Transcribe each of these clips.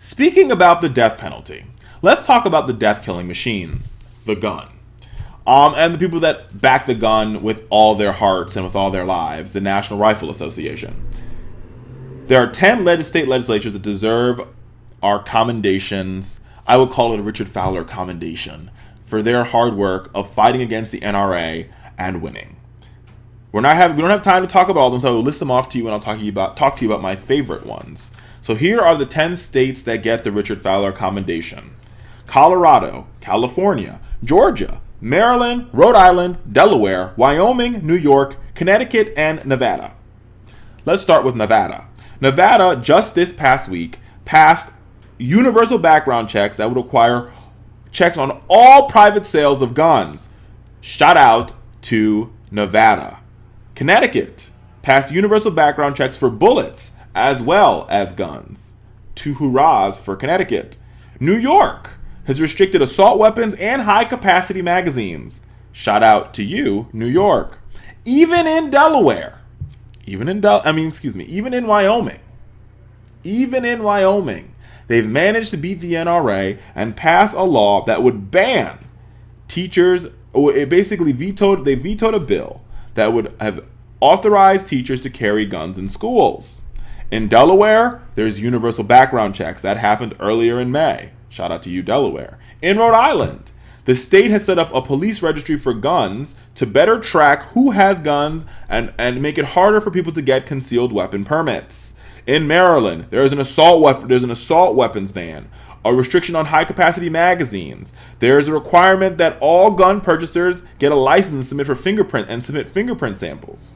Speaking about the death penalty, let's talk about the death killing machine, the gun. And the people that back the gun with all their hearts and with all their lives, the National Rifle Association. There are 10 state legislatures that deserve our commendations. I would call it a Richard Fowler commendation for their hard work of fighting against the NRA and winning. We don't have time to talk about all of them, so I will list them off to you and I'll talk to you about my favorite ones. So here are the 10 states that get the Richard Fowler commendation: Colorado, California, Georgia, Maryland, Rhode Island, Delaware, Wyoming, New York, Connecticut, and Nevada. Let's start with Nevada. Nevada, just this past week, passed universal background checks that would require checks on all private sales of guns. Shout out to Nevada. Connecticut passed universal background checks for bullets as well as guns. Two hurrahs for Connecticut. New York has restricted assault weapons and high-capacity magazines. Shout out to you, New York. Even in Delaware, even in Wyoming, they've managed to beat the NRA and pass a law that would ban teachers. They vetoed a bill that would have authorized teachers to carry guns in schools. In Delaware, there's universal background checks. That happened earlier in May. Shout out to you, Delaware. In Rhode Island, the state has set up a police registry for guns to better track who has guns and make it harder for people to get concealed weapon permits. In Maryland, there's an assault weapons ban, a restriction on high-capacity magazines. There is a requirement that all gun purchasers get a license and submit fingerprint samples.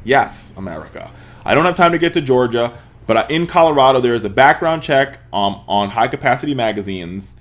Yes, America. I don't have time to get to Georgia, but in Colorado, there is a background check on high-capacity magazines.